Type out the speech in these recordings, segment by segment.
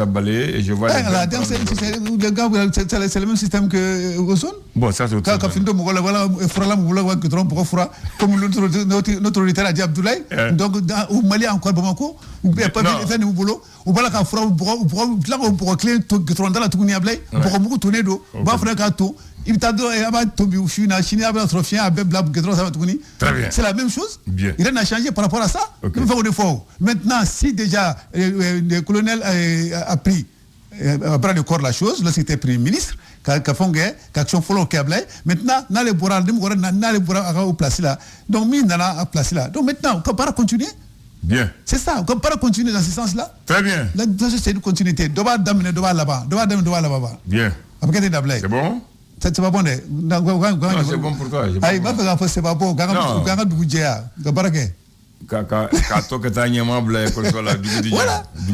à balayer et je vois les gars. C'est le même système que Ozone. Bon, ça c'est autre chose. Quand Findo Mogola, voilà, Frala Mogola, pourquoi Fra, comme notre auditeur a dit Abdoulaye, donc au Mali encore Bamako, ou bien pas faire de boulot, ou bien la Fra, ou pour clé, dans la Tounia Blay, pour beaucoup tourner d'eau, Bafra Gato. C'est la même chose. Bien. Il n'a changé par rapport à ça. Maintenant, si déjà le colonel a pris à bras le corps la chose, lorsqu'il était Premier ministre, qu'action follow câble, maintenant, dans les bourras, au place là. Donc, mine à place là. Donc, maintenant, on peut continuer. Bien. C'est ça, on peut continuer dans ce sens-là. Très bien. Là, c'est une continuité. Doba d'amener, doba là-bas. Bien. C'est bon? C'est pas bon. Non, c'est bon pour toi. C'est pas bon.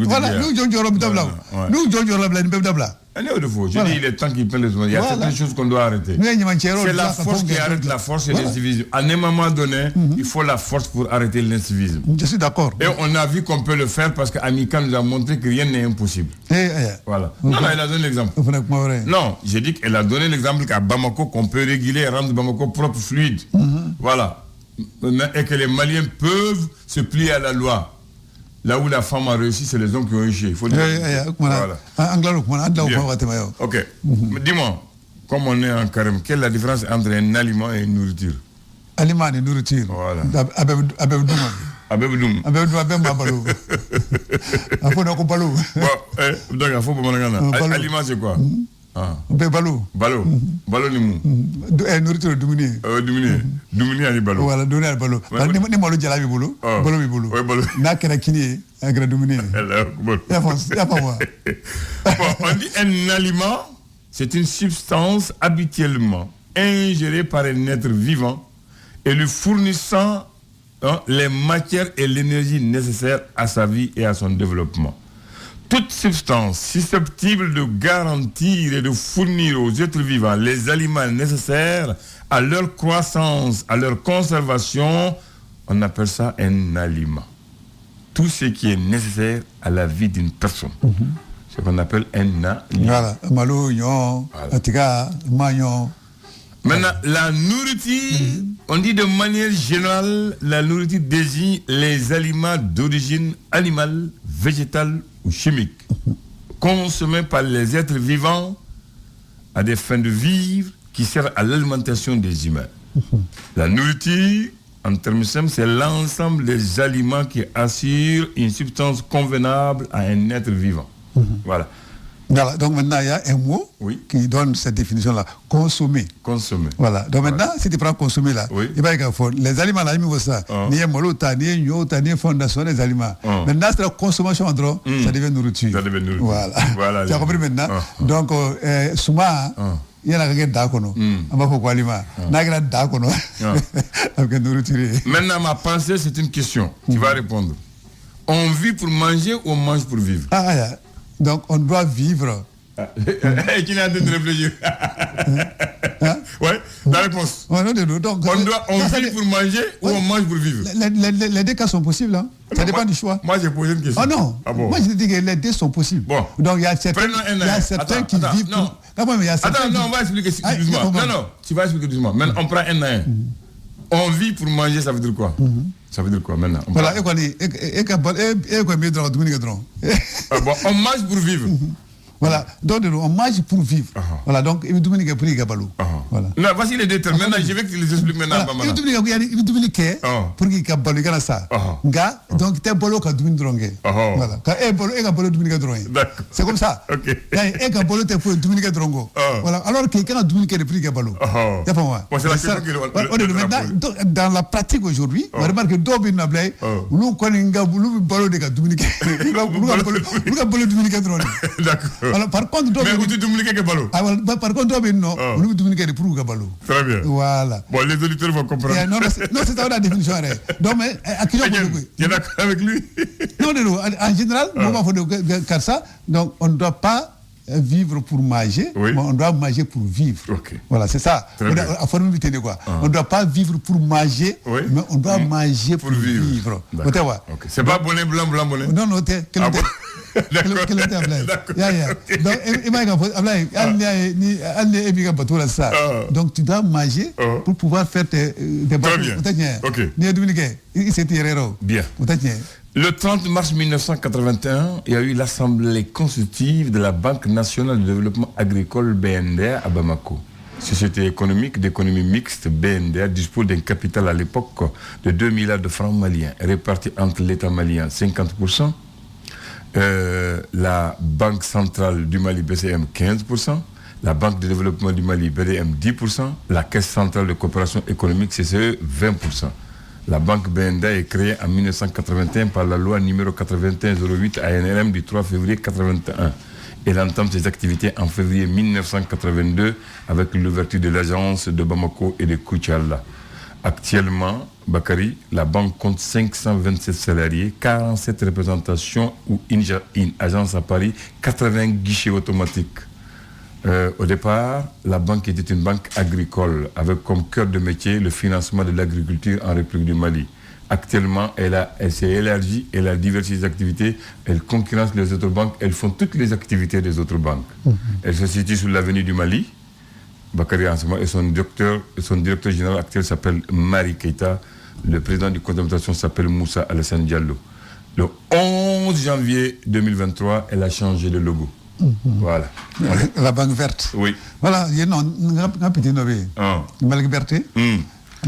Voilà, nous, je dis, il est temps qu'il prenne les choses. Il y a certaines choses qu'on doit arrêter. C'est la force qui arrête la force et l'incivisme. À un moment donné, il faut la force pour arrêter l'incivisme. Je suis d'accord. Et on a vu qu'on peut le faire parce qu'Amika nous a montré que rien n'est impossible. Voilà. Non, elle a donné l'exemple. Non, j'ai dit qu'elle a donné l'exemple qu'à Bamako, qu'on peut réguler et rendre Bamako propre, fluide. Voilà. Et que les Maliens peuvent se plier à la loi. Là où la femme a réussi, c'est les hommes qui ont échoué. Il faut dire. Voilà. Ok. Dis-moi, comme on est en carême, quelle est la différence entre un aliment et une nourriture? Aliment et nourriture. Voilà. Aliment, c'est quoi? Balo ni mou. Nourriture dumuni. Dumuni ani balo. Voilà, dumuni ani balo. Ni malo jala bi bolo. Balo bi bolo. Na kena kini agra dumuni. Ya pas moi. On dit un aliment, c'est une substance habituellement ingérée par un être vivant et lui fournissant les matières et l'énergie nécessaires à sa vie et à son développement. Toute substance susceptible de garantir et de fournir aux êtres vivants les aliments nécessaires à leur croissance, à leur conservation, on appelle ça un aliment. Tout ce qui est nécessaire à la vie d'une personne. C'est ce qu'on appelle un aliment. Voilà. Malo, yon, atika, mayon. Maintenant, la nourriture, on dit de manière générale, la nourriture désigne les aliments d'origine animale, végétale ou chimique, consommés par les êtres vivants à des fins de vivre qui servent à l'alimentation des humains. La nourriture, en termes simples, c'est l'ensemble des aliments qui assurent une substance convenable à un être vivant. Voilà. Voilà, donc maintenant il y a un mot qui donne cette définition-là, consommer. Consommer. Voilà, donc maintenant si tu prends consommer là, il va y avoir les aliments là, il ça, ni un molota, ni un yota, ni une fondation des aliments. Maintenant c'est la consommation en droit, ça devient nourriture. Ça devient nourriture. Voilà. Tu as compris maintenant? Donc, souvent, il y a un dakono, on va pourquoi aliment, n'a dakono, avec nourriture. Maintenant ma pensée c'est une question, tu vas répondre. On vit pour manger ou on mange pour vivre? Donc, on doit vivre. Qui n'a de réfléchir? Ouais, la réponse. Donc, on vit pour manger ou on mange pour vivre? Les deux cas sont possibles. Hein. Ça dépend du choix. Moi, j'ai posé une question. Oh non. Moi, je dis que les deux sont possibles. Bon. Donc, il y a certains qui vivent. Non. Attends, non, on va expliquer doucement. Non, tu vas expliquer doucement. Maintenant, on prend un à un. On vit pour manger, ça veut dire quoi? Ça veut dire quoi maintenant? Voilà, on mange pour vivre. Voilà, donc on mange pour vivre. Voilà, donc il doit pour y gabalou. Voilà. Non, voici les détails. Maintenant, je vais que tu les expliques maintenant. Il doit pour y gabalou, il y a ça. Donc tu es bolo quand tu drongue. Voilà, quand tu es bolo tu c'est comme ça. Ok. Et quand bolo tu es pour tu drongo. Voilà, alors quelqu'un a dominiqué le prix gabalou. Il y a pas moi. Maintenant, dans la pratique aujourd'hui, on remarque que deux bin nablay, nous connaissons bolo de dominiqué. Nous bolo dominiqué drongo. D'accord. Alors, par contre, mais où tu dominiques que ballot? Par contre, non, nous dominiquons pour ballot. Très bien. Voilà. Bon, les auditeurs vont comprendre. Non, c'est ça la définition. Donc, mais à qui tu es d'accord avec lui? Non, en général, on va faire ça. Donc, on ne doit pas vivre pour manger, mais on doit manger pour vivre. Voilà, c'est ça. À formalité de quoi? On ne doit pas vivre pour manger, mais on doit manger pour vivre. C'est pas bonnet blanc, bonnet? Non, Quel était Ablaye? Donc, donc, tu dois manger pour pouvoir faire tes Très bien. Ok. Bien. Le 30 mars 1981, il y a eu l'Assemblée constitutive de la Banque nationale de développement agricole BNDA à Bamako. Société économique d'économie mixte BNDA dispose d'un capital à l'époque de 2 milliards de francs maliens, répartis entre l'État malien 50%, la Banque centrale du Mali BCM 15%, la Banque de développement du Mali BDM 10%, la Caisse centrale de coopération économique CCE 20%. La banque BNDA est créée en 1981 par la loi numéro 8108 ANRM du 3 février 1981. Elle entame ses activités en février 1982 avec l'ouverture de l'agence de Bamako et de Koutiala. Actuellement, Bakary, la banque compte 527 salariés, 47 représentations ou une agence à Paris, 80 guichets automatiques. Au départ, la banque était une banque agricole avec comme cœur de métier le financement de l'agriculture en République du Mali. Actuellement, elle s'est élargie, elle a diversifié ses activités, elle concurrence les autres banques, elles font toutes les activités des autres banques. Elle se situe sur l'avenue du Mali, Bakary en ce moment, et son directeur général actuel s'appelle Mari Keita, le président du conseil d'administration s'appelle Moussa Alassane Diallo. Le 11 janvier 2023, elle a changé de logo. Voilà. La banque verte. Oui. Voilà, il y a un petit nové. La banque verte.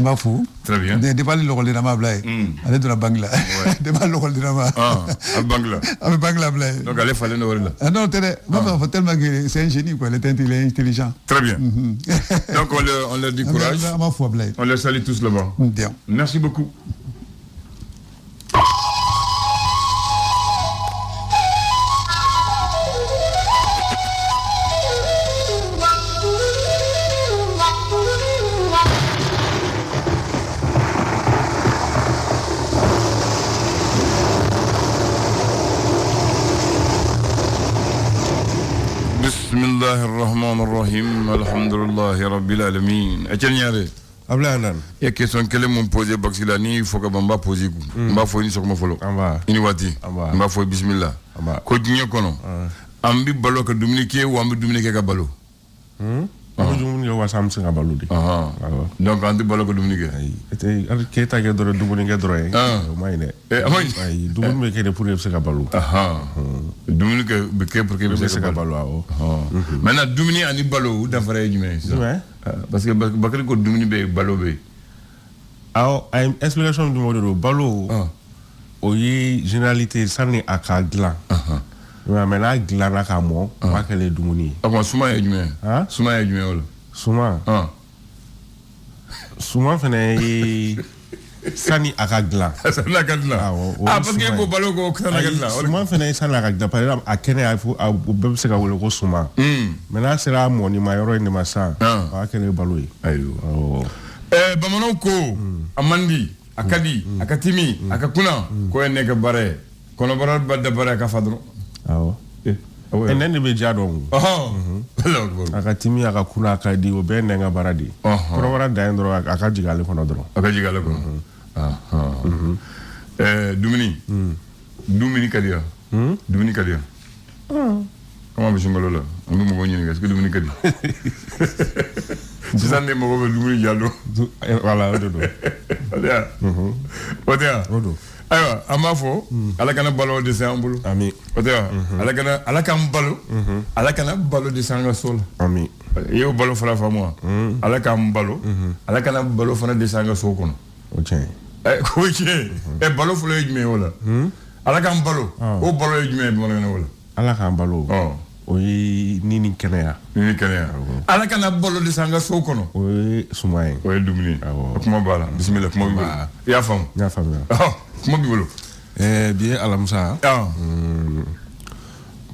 Mafou. Très bien. Des balles le rôle de Nama Blay. Allez de la banque là. Des balles le rôle de Nama. À Bangla. À Bangla Blay. Donc allez fallait nous là. Ah non, tellement que c'est un génie quoi, il est intelligent. Très bien. Donc on leur dit courage. On leur salue tous là-bas. Bien. Merci beaucoup. Bismillahirrahmanirrahim. Alhamdulillahi rabbil alamin. Etienne Ablanan. Il y a question qu'elle m'a posé Baxilani, il faut que Bamba pose. Mba faut ni sokoma folo. Ini wati. Mba faut bismillah. Ko dinyo kono. Ambi balo ka dumunike ou ambi dumunike ka balo. Ambi dumunike wa samse ka balo di. Donc ambi balo ka dumunike. Ete keta ke doro dumunike doro e. Maine. Amai. Ay dumunike ke pour se ka balo. Dumunike be ke pour que se ka balo. Maintenant dumuni ani balo ou d'affaire jume. Parce que Bakary ko dumuni be balo be. Ay explication du mode balo. Oyi généralité sanni akadla. Mais là glana ka mo wa kele dumuni. Ako suma ya jume. Suma ya jume wala. Suma. Suma fene sani akadla. Sani akadla. Parce que ko balo ko sani akadla. Suma fene sani akadla par exemple akene ay fu be se ka wole ko suma. Maintenant c'est là mon ni mayoro ni masa. Wa kele balo yi. Ayo. Bamano ko amandi akadi akatimi akakuna ko enega bare kono baral badda bare ka fadro. Nene be jadon. Akatimi akakuna akadi o be nenga baradi. Probara daendro akajigale kono dro. Akajigale kono. Dumuni kadia. Dumuni kadia. Comment me chungalo la? Ambi mo goni est-ce que dumuni kadi? C'est ça ne mo go dumuni jalo. Voilà, odo. Odo. Aywa amafo ala kana balo de sambulu ami otewa ala kana balo ala kana balo de sanga sol ami yo balo fala fa moi ala kana balo fana de sanga so kono okay ko che balo folo yime wala ala kana balo o balo yime mo ngana wala ala kana balo oyi nini kenea ala kana balo de sanga so kono oyi sumaye oyi dumini kuma bala bismillah kuma bi ya fam comment bibolo bien alamsa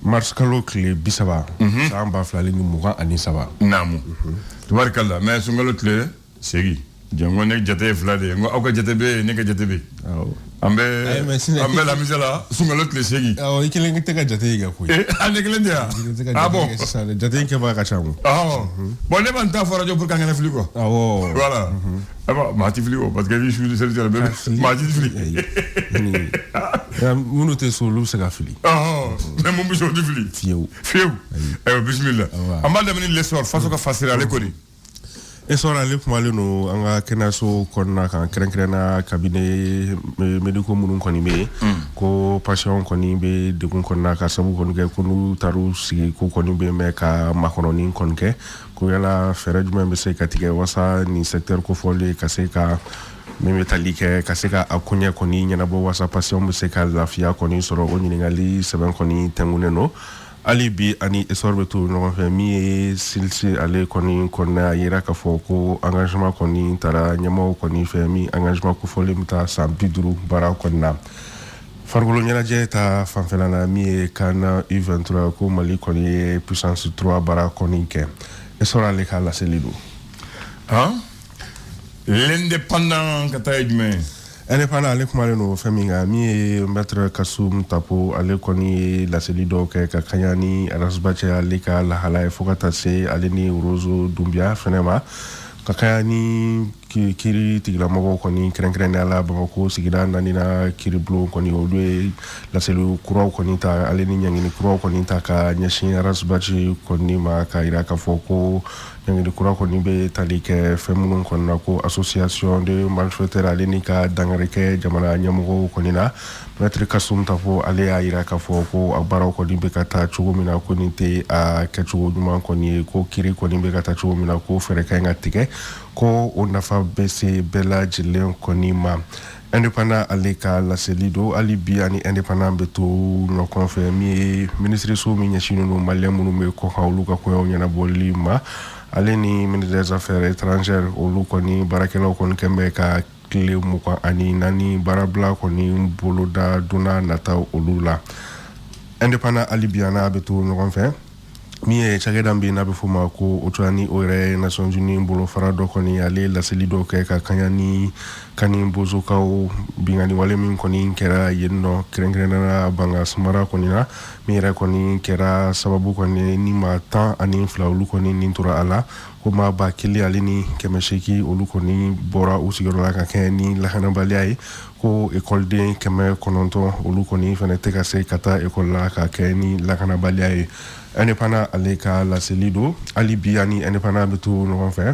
mars kalo kle bisaba samba flali ni muga ani saba namu tabarakallah mais sungalo kle segi Jango ne jate fila de ngo aw ka jate be ne ka jate be ambe la misala sungalo tle segi aw ikelen te ka jate ga ko ane kelen dia ah bon jate ke ba ka chamu bon ne ban ta fora jo pour kangana fili ko voilà ma ti fili ko parce que je suis sur le bébé ma ti fili munu te so lu se ka fili mais mon biso di fili fieu bismillah amma da mini l'essor faso ka fasira le ko ni e sora le kuma le no anga kena so konna kan krenkrena cabinet medico munun koni be ko patient koni be de kun konna ka sabu kon ke kunu taru si ko koni be me ka makononi kon ke ko yala fere juma be se katike wasa ni secteur ko foli ka se ka metalike ka se ka akunya koni nyana bo wasa patient be se ka lafia koni soro o ngali seben koni tengune no ali bi ani esorbetu no fa mi silsi ale koni konna yira ka foko engagement koni tara nyamo koni fa mi engagement ko fole muta sa bidru bara konna fargolo nyana je ta fanfela na mi kana U23 ko mali koni puissance 3 bara koni ke esora le kala selido l'indépendant katayme indépendant ale kuma le no faminga mi maître Kasum Tapo ale koni la selido ke ka kanyani arasbache ale ka la hala fokata se ale ni Rozo Dumbia fenema ka kanyani kiri tigla mogo koni kren ala bamako sigida nanina kiri blo koni odwe la selu kuro koni ta ale ni nyangini kuro koni ta ka nyashin arasbache koni ma ka ira ka foko nyangini kuro koni be talike femunun konna ko association de malfaiteurs ale ni ka dangareke jamana nyamogo koni na maître Kasum Tapo ale a ira ka foko abara koni be kata chugo mina koni te a kachugo duma koni ko kiri koni be kata chugo mina ko fereka ngatike ko onafa bese bela jilen koni ma indépendant aleka la selido ali biani indépendant beto no confirmi ministre so mi nyashino no malemu no me ko hawlu ka ko nyana bolli ma ale ni ministre des affaires étrangères o lu koni barakelo kon kembe ka kle mu ko ani nani barabla koni boloda duna nata olula indépendant ali biana beto no confirmi mi e chageda mbi na be fuma ko otwani ore Nations Unies mbolo farado koni ale la selido ke ka kanyani kani bozo kaw bingani wale min koni kera yenno krengrena banga smara koni na mi re koni kera sababu koni ni mata ani flaulu koni nintura ala ko ma ba kili alini kemesheki olu koni bora usigoro la ka keni la hana baliai ko école de keme kononto olu koni fenete ka se kata école la ka keni la hana baliai indépendant aleka la selido ali biani indépendant betu no fait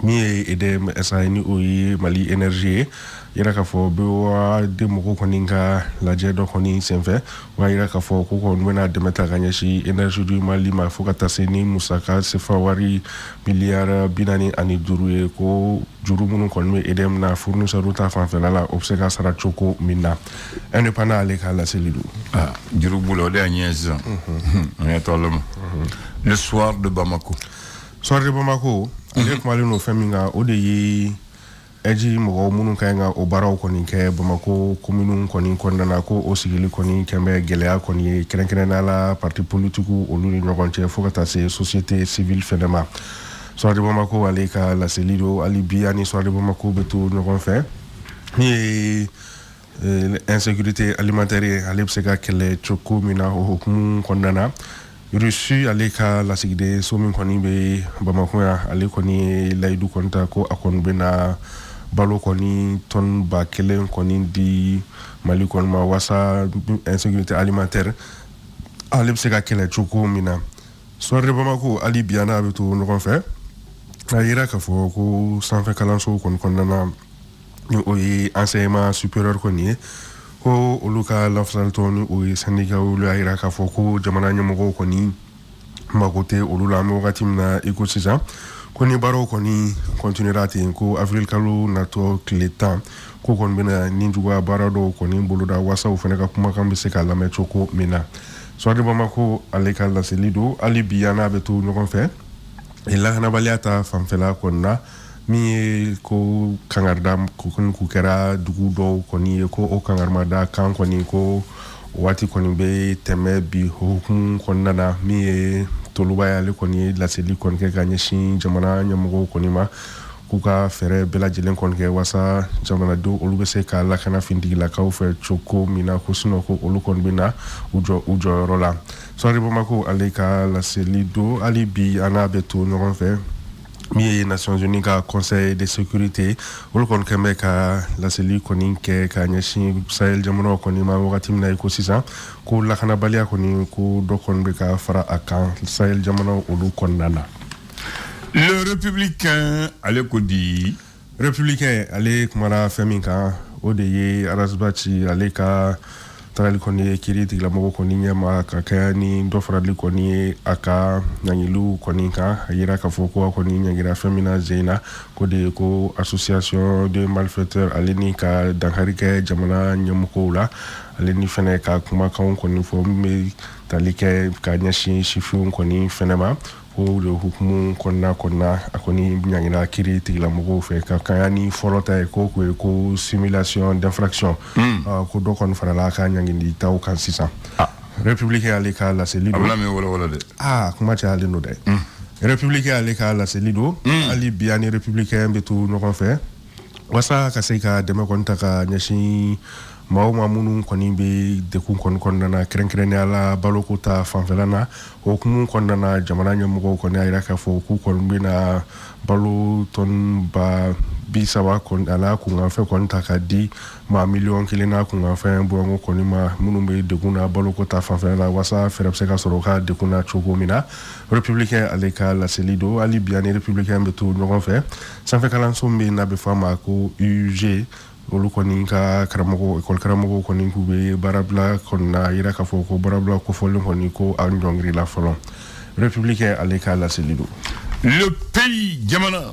mi ede SANI oyi Mali énergie yira ka fo be wa de moko koninga la jedo koni senfe wa yira ka fo ko ko wena de meta ganyashi énergie du Mali ma fo kata seni musaka se fawari milliard binani ani duruye ko juru munu kon me edem na fournisseur ruta fan fe la obsega sara choko minna indépendant aleka la selido juru bulo de Agnès on est tolom le soir de Bamako ale kuma le no faminga o de yi eji mo munu kanga o baraw koni ke Bamako commune koni kondana ko o sigili koni kembe gelea koni krenkena la parti politique o lu ni ngonche fokata se société civile fenema so de Bamako ale ka la selido ali biani so de Bamako betu no kon fait ni insécurité alimentaire ale pseka kele choko mina o hukumu kondana reçu aleka la sigide somin koni be Bamako ya ale koni laidu konta ko akon bena balo koni ton ba kelen koni di Mali kon ma wasa insécurité alimentaire ale se ka kele choko mina so re Bamako ali biana beto no kon fait ayira ka fo ko sanfe kalanso kon kondana o yi enseignement supérieur koni ko oluka lafsaltoni o syndicat ulu ayira ka foko jamana nyamogo koni magote olula mo gatimna ekosisa koni baro koni continuerati ko avril kalu nato kleta ko kon bena ninjuga barado koni boluda wasa o feneka kuma kambe se kala me choko mina so de Bamako aleka la selido ali biana betu no kon fait et la na baliata famfela konna mi ko kangardam ko kon ku kera dugu do koni ko o kangarmada kan koni ko wati koni be teme bi hukun konnana mi toluba ya le koni la seli kon ke ganye shin jamana nyamugo koni ma k'u ka fɛɛrɛ bɛɛ lajɛlen kɔni kɛ walasa jamanadenw olu bɛ se ka lakana fintigilakaw fɛ cogo min na ko sinon ko olu kɔni bɛ na u jɔyɔrɔ la Sɔrɔli Bamako ale ka laseli don hali bi an n'a bɛ to ɲɔgɔn fɛ min ye Nations Unies ka Conseil de sécurité olu kɔni kɛn bɛ ka laseli kɔni kɛ ka ɲɛsin Sahel jamanaw kɔni ma wagati min na i ko sisan ko lakanabaliya kɔni ko dɔ kɔni bɛ ka fara a kan Sahel jamanaw olu kɔnɔna na. Le républicain ale ko di républicain ale kumana fɛn min kan o de ye Arasbachi ale ka tagali kɔni ye kiri tigilamɔgɔ kɔni ɲɛma ka kɛ ni dɔ farali kɔni ye a ka ɲangiliw kɔni kan a yira k'a fɔ ko a kɔni ɲangira fɛn min na Zeyna ko de ye ko association de malfaiteurs ale ni ka dankari kɛ jamana ɲɛmɔgɔw la ale ni fɛnɛ ka kumakanw kɔni fɔ min bɛ tali kɛ ka ɲɛsin sifinw kɔni fɛnɛ ma ko de hukumu kɔnɔna a kɔni ɲangira kiri tigilamɔgɔw fɛ ka kanya ni fɔlɔ ta ye ko ko simulation d'infraction ko dɔ kɔni farala ka ɲangili taw kan sisan républicain ale ka laseli do abula me wala de kuma cayalen do dɛ républicain ale ka laseli do hali bi ani républicain bɛ to ɲɔgɔn fɛ wasa ka se ka dɛmɛ kɔni ta ka ɲɛsin maa minnu kɔni bɛ dekun kɔni kɔnɔna na kɛrɛnkɛrɛnnenya la baloko ta fanfɛla na o hukumu kɔnɔna na jamana ɲɛmɔgɔw kɔni y'a jira k'a fɔ k'u kɔni bɛna balo tɔni ba 30 kɔni a n'a kunkanfɛn kɔni ta ka di maa 1,000,000 n'a kunkanfɛn bɔɲɔgɔn kɔni ma minnu bɛ dekun na baloko ta fanfɛla la walasa fɛɛrɛ bɛ se ka sɔrɔ ka dekun na cogo min na républicain ale ka laseli do hali bi ani républicain bɛ to ɲɔgɔn fɛ sanfɛ kalanso min bɛ n'a bɛ fɔ a ma ko UG olu kɔni ka karamɔgɔ école karamɔgɔw kɔni k'u bɛ baarabila kɔni na yira k'a fɔ ko baarabila kofɔlen kɔni ko a ɲɔngiri la fɔlɔ républicain ale ka laseli do. Le pays jamana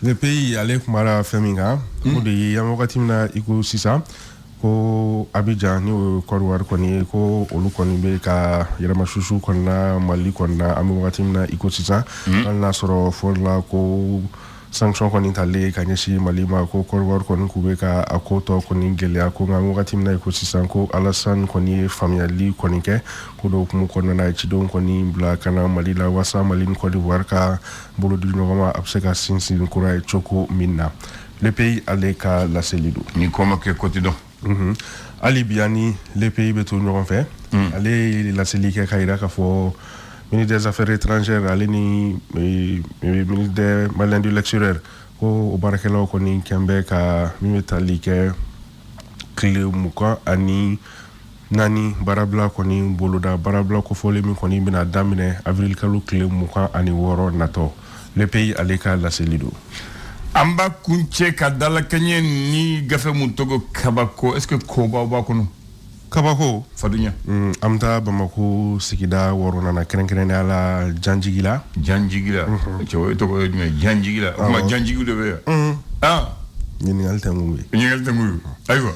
le pays ale kumara fɛn min kan o de ye an wagati min na i ko sisan ko Abidjan ni o Côte d'Ivoire kɔni ye ko olu kɔni bɛ ka yɛrɛmasusu kɔni na Mali kɔni na an bɛ wagati min na i ko sisan hali n'a sɔrɔ fɔlɔla ko sanction kɔni talen ka ɲɛsin Mali ma ko Côte d'Ivoire kɔni k'u bɛ ka a ko tɔ kɔni gɛlɛya ko nka wagati min na ko sisan ko Alassane kɔni ye faamuyali kɔni kɛ ko dɔ hukumu kɔnɔna na cidenw kɔni bila ka na Mali la walasa Mali ni Côte d'Ivoire ka bolo di ɲɔgɔn ma a bɛ se ka sinsin kura ye cogo min na le pays ale ka laseli do ni kɔma kɛ côté dɔn hali bi ani le pays bɛ to ɲɔgɔn fɛ ale ye laseli kɛ ka jira k'a fɔ ministre des Affaires étrangères ale ni ministre malien de l'extérieur ko o baarakɛlaw kɔni kɛn bɛ ka min bɛ tali kɛ tile 20 ani 4 baarabila kɔni boloda baarabila kofɔlen min kɔni bɛna daminɛ avril kalo tile 26 natɔ le pays ale ka laseli do an b'a kuncɛ ka dalakɛɲɛ ni gafe mun tɔgɔ kabako est-ce que kobaw b'a kɔnɔ kabako fadunya an bɛ taa Bamako sigida 6 na kɛrɛnkɛrɛnnenya la Janjigila cɛw tɔgɔ ye jumɛn Janjigila o kuma Janjigi de bɛ yan ɲininkali tɛ mun ye ɲininkali tɛ mun ye ayiwa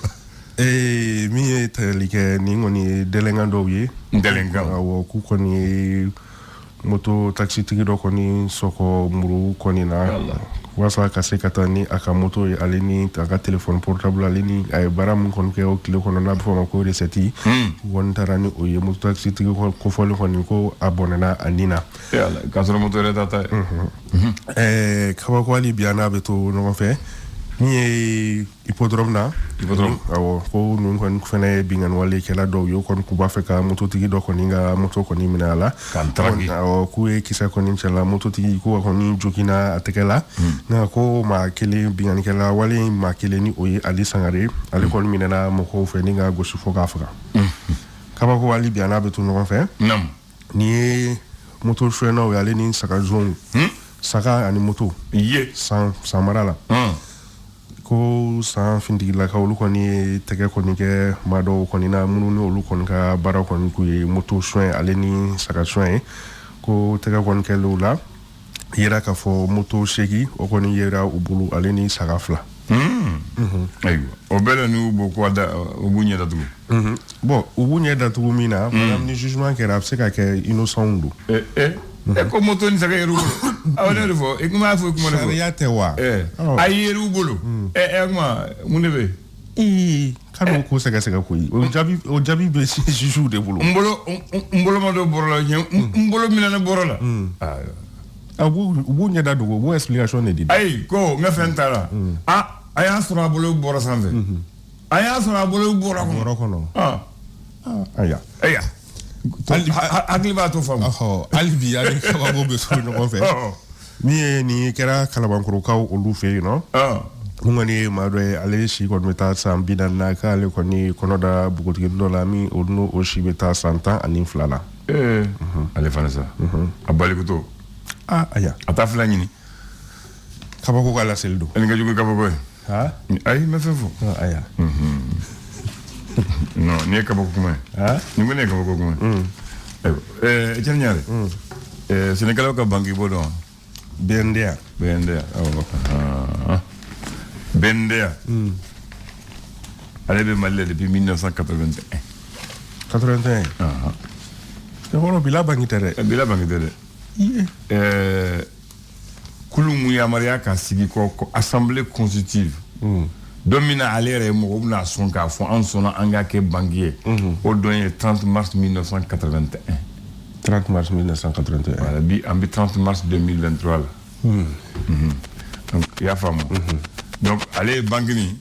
min ye tali kɛ nin kɔni ye dɛlɛnkan dɔw ye awɔ k'u kɔni ye moto taxitigi dɔ kɔni sɔgɔ muru kɔni na walasa ka se ka taa ni a ka moto ye ale ni a ka téléphone portable ale ni a ye baara min kɔni kɛ o tile kɔnɔ n'a bɛ fɔ o ma ko recette kɔni taara ni o ye moto taxitigi kofɔlen kɔni ko a bɔnɛna a nin na k'a sɔrɔ moto yɛrɛ ta ye kabako hali bi n'a bɛ to ɲɔgɔn fɛ min ye hippodrome na awɔ ko ninnu kɔni fɛnɛ ye binganni walekɛla dɔw ye o kɔni k'u b'a fɛ ka mototigi dɔ kɔni ka moto kɔni minɛ a la awɔ k'u ye kisɛ kɔni cɛla mototigi ko kɔni jogina a tɛgɛ la nka ko maa kelen bingannikɛla wale maa kelen ni o ye Ali Sangare ale kɔni minɛna mɔgɔw fɛ ni ka gosi fɔ k'a faga kabako hali bi n'a bɛ to ɲɔgɔn fɛ ni ye moto suɲɛnaw ye ale ni saga zɔnw saga ani moto san mara la ko san fintigilakaw olu kɔni ye tɛgɛ kɔni kɛ maa dɔw kɔni na minnu ni olu kɔni ka baara kɔni k'u ye moto suɲɛ ale ni saga suɲɛ ye ko tɛgɛ kɔni kɛlen o la yera k'a fɔ moto 8 o kɔni yera u bolo ale ni saga 2 ayiwa o bɛɛ la n'u b'o ko u b'u ɲɛ datugu bon u b'u ɲɛ datugu min na madame ni jugement kɛra a bɛ se ka kɛ innocent do ko moto ni saga yer'u bolo awɔ ne de fɔ i kuma fɔ i kuma de fɔ sariya tɛ wa a yer'u bolo kuma mun de bɛ k'o ko sɛgɛsɛgɛ koyi o jaabi bɛ juge de bolo n bolo ma dɔ bɔrɔ la n bolo minɛ ne bɔrɔ la Ah, vous n'y a pas explication de dit. Aïe, ko, nga fentara. Ah, aya sura bolo bora sanve. Aya sura bolo bora kono. Ah. Aya. Aya. Akliba to famu. Oh, Albi avec Kababo besoin de faire. Ni kera kalabankuru kaw olu fe no. Ah. Ngani madwe ale shi ko meta sam bidan ka ale ko ni konoda bugoti dola mi odno o shi meta santa ani flala. Ale fana sa. Abali ko to. Ah, aya. Ata fla nyini. Kabako kala seldo. En nga jugo kabako. Ha? Ay, me fefo. Ah, aya. Non, ni kabako kuma. Ha? Ni ngone kabako kuma. Etienne Niare. Sénégal ka bangi bodo. BNDA. BNDA. Elle est malade depuis 1981. 81. C'est bon, bila bangi tere. Bila bangi tere. Kulumu ya Maria ka sigi ko assemblée constitutive. Domina alere mo na son ka fo en son anga ke bangier. Au donné 30 mars 1981. 30 mars 1981. Voilà, en 30 mars 2023 là. Donc il y a femme. Donc allez bangini.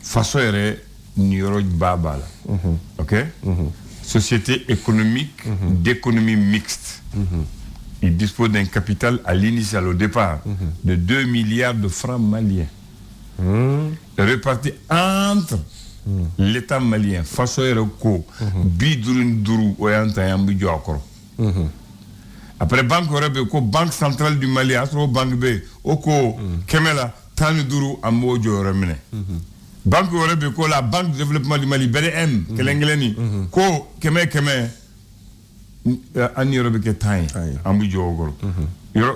Façon est Niro Baba là. OK? Société économique d'économie mixte. Il dispose d'un capital à l'initial au départ de 2 milliards de francs maliens. Répartis entre l'État malien, façon ko bidurunduru oyanta yambi jokoro. Après banque européenne ko banque centrale du Mali astro banque B oko kemela tanu duru ambo joremene. Banque européenne ko la banque de développement du Mali BDM kelengeleni ko keme en Europe ke tay ambi jogoro.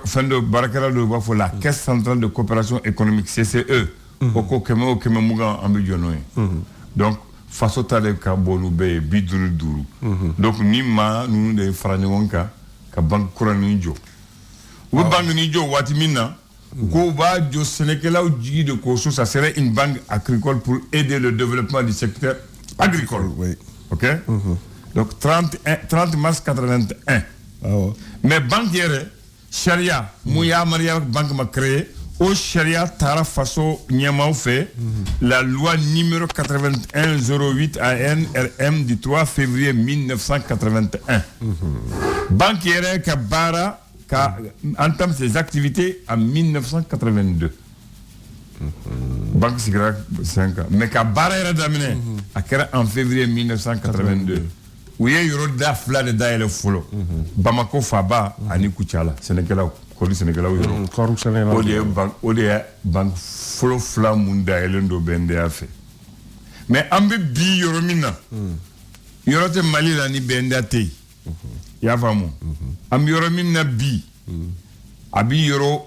Fendo barakala do bafo la caisse centrale de coopération économique CCE oko keme muga ambi jonoy. Donc façon tale ka bonu be biduru duru. Donc ni ma nous de franewonka ka banque kurani jo. Ou banque ni jo wati minna ko ba jo Sénégal ou jigi de koso ça serait une banque agricole pour aider le développement du secteur agricole. Oui. OK? Donc 30 mars 81. Mais banquière Sharia Mouya Maria banque m'a créé au Sharia Tara Faso Niamau fait la loi numéro 8108 ANRM du 3 février 1981. Banquière Kabara entame ses activités en 1982. Banque Sigra 5 ans. Mais Kabara est redaminé en février 1982. Où il y a eu un flat de Daïle Folo. Bamako Faba, Ani Kouchala, Sénégal. Sénégal banque folo flamunda elendo bende afe mais ambe bi yoromina yorote Mali la ni bende ate ya famu am yoromina bi abi yoro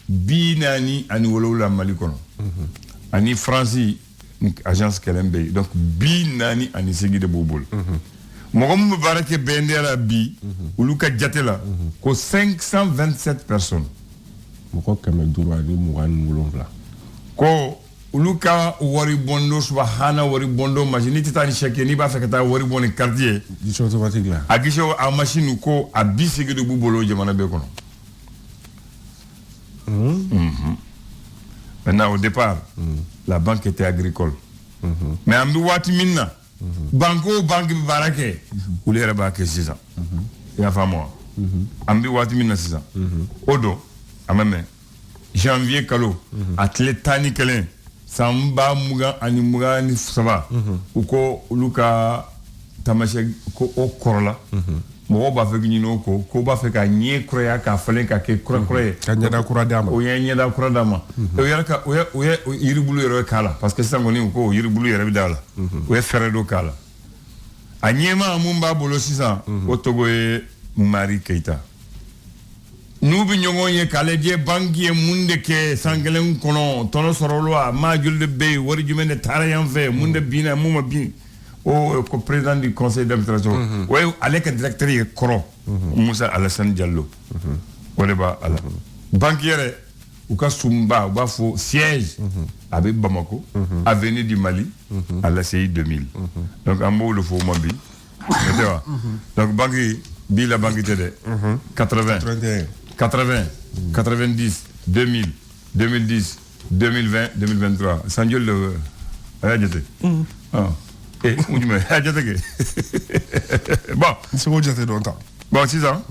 bi nani ani wolola Mali kono ani France agence Kelembe donc bi nani ani segi de bobol Mogom Barake Bendera bi, Uluka Djatela, ko 527 personnes. Moko kame durwari mugan mulongla. Ko Uluka Waribondo Swahana Waribondo machine titani cheke ni ba fekata Wariboni quartier. Disho automatique là. Agisho a machine ko a bisigi de bubolo jamana be kono. Maintenant au départ, la banque était agricole. Mais ambi wati minna banque barake ou les rabake 6 ans. Il y a pas moi. Ambi wati minna 6 ans. Odo amame janvier kalo atletani kelen samba muga animuga ni saba uko luka tamashe ko okorola mo ba fe gnino ko ba fe ka nye kroya ka falen ka ke kroye kanyada kuradama o nyeda kuradama o yarka o yiribulu yero kala parce que sangoni ko yiribulu yero bidala o ferredo kala anyema mumba bolo 600 o togo e Marie Keita nubi nyongonye kale je banki e munde ke sangelen kono tono sorolo ma julde be wori jumene tarayan fe munde bina muma bi o ko président du conseil d'administration ouais avec le directeur Koro Moussa Alassane Diallo o le ba ala banquier ou ka sumba ba fo siège avec Bamako avenue du Mali à la CI 2000 donc en mot le fo mobi donc banquier bi la banque était 80 80, 90, 2000, 2010, 2020, 2023. Sanjol le Rajate. Et on dit mais Rajate. Bon. C'est bon, j'étais longtemps. Bon, c'est ça.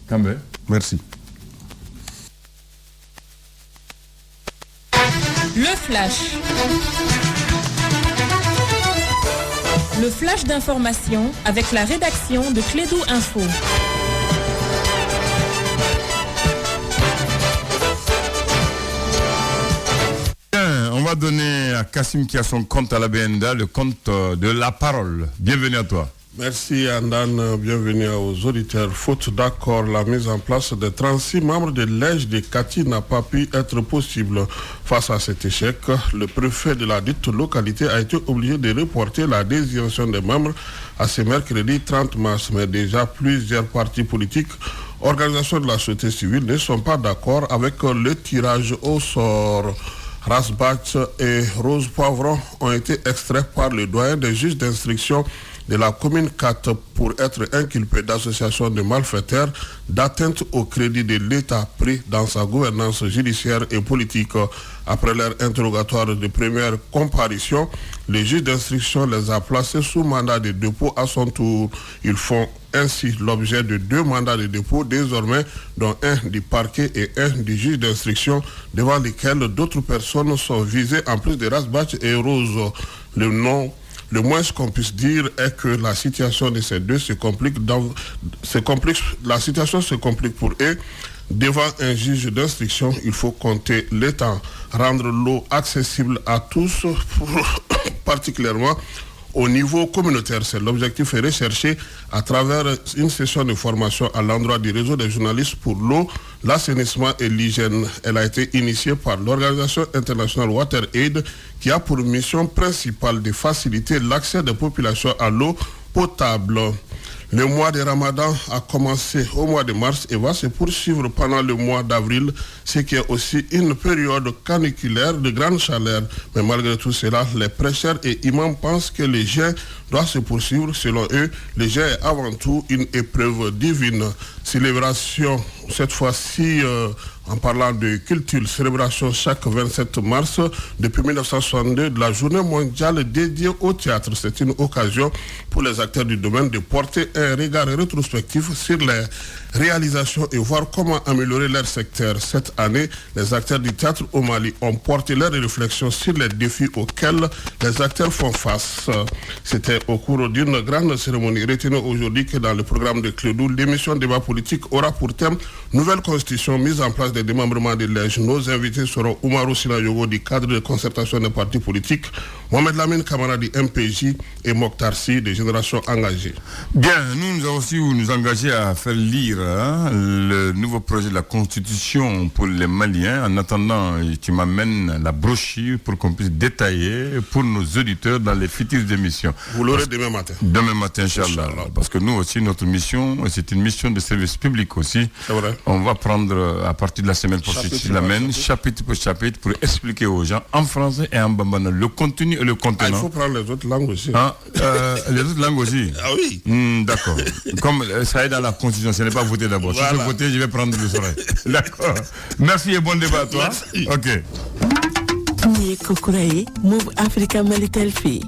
Quand même. Merci. Le flash. Le flash d'information avec la rédaction de Clédou Info. On va donner à Kassim qui a son compte à la BNDA le compte de la parole. Bienvenue à toi. Merci Andan, bienvenue aux auditeurs. Faute d'accord, la mise en place de 36 membres de l'EJ de Kati n'a pas pu être possible. Face à cet échec, le préfet de la dite localité a été obligé de reporter la désignation des membres à ce mercredi 30 mars. Mais déjà plusieurs partis politiques, organisations de la société civile ne sont pas d'accord avec le tirage au sort. Rasbach et Rose Poivron ont été extraits par le doyen des juges d'instruction de la commune 4 pour être inculpés d'association de malfaiteurs, d'atteinte au crédit de l'État pris dans sa gouvernance judiciaire et politique. Après leur interrogatoire de première comparution, le juge d'instruction les a placés sous mandat de dépôt à son tour. Ils font ainsi l'objet de 2 mandats de dépôt désormais, dont un du parquet et un du juge d'instruction, devant lesquels d'autres personnes sont visées en plus de Rasbach et Rose. Le moins qu'on puisse dire est que la situation de ces deux la situation se complique pour eux. Devant un juge d'instruction, il faut compter le temps, rendre l'eau accessible à tous, particulièrement au niveau communautaire. C'est l'objectif recherché à travers une session de formation à l'endroit du réseau des journalistes pour l'eau, l'assainissement et l'hygiène. Elle a été initiée par l'organisation internationale WaterAid qui a pour mission principale de faciliter l'accès des populations à l'eau potable. Le mois de Ramadan a commencé au mois de mars et va se poursuivre pendant le mois d'avril, ce qui est aussi une période caniculaire de grande chaleur. Mais malgré tout cela, les prêcheurs et imams pensent que le jeûne doit se poursuivre. Selon eux, le jeûne est avant tout une épreuve divine. Célébration, cette fois-ci, en parlant de culture, célébration chaque 27 mars depuis 1962 de la journée mondiale dédiée au théâtre. C'est une occasion pour les acteurs du domaine de porter un regard rétrospectif sur les réalisations et voir comment améliorer leur secteur. Cette année, les acteurs du théâtre au Mali ont porté leurs réflexions sur les défis auxquels les acteurs font face. C'était au cours d'une grande cérémonie. Retenez aujourd'hui que dans le programme de Clédou, l'émission Débat politique aura pour thème Nouvelle Constitution, mise en place des démembrements de l'EJ. Nos invités seront Oumarou Sinayogo du cadre de concertation des partis politiques, Mohamed Lamine Kamara du MPJ et Mokhtar Sy des Générations Engagées. Bien, nous allons aussi nous engager à faire lire le nouveau projet de la Constitution pour les Maliens. En attendant, tu m'amènes la brochure pour qu'on puisse détailler pour nos auditeurs dans les futures émissions. Vous l'aurez demain matin. Demain matin, Inch'Allah. Parce que nous aussi, notre mission, c'est une mission de service public aussi. C'est vrai. On va prendre à partir de la semaine prochaine, tu l'amènes chapitre pour chapitre pour expliquer aux gens en français et en bambana le contenu et le contenant. Il faut prendre les autres langues aussi. Les autres langues aussi. Ah oui. D'accord. Comme ça est dans la Constitution, ce n'est pas voter d'abord. Voilà. Si je veux voter, je vais prendre le soleil. D'accord. Merci et bon débat à toi. Merci. Ok. Move Africa Malitel Fee.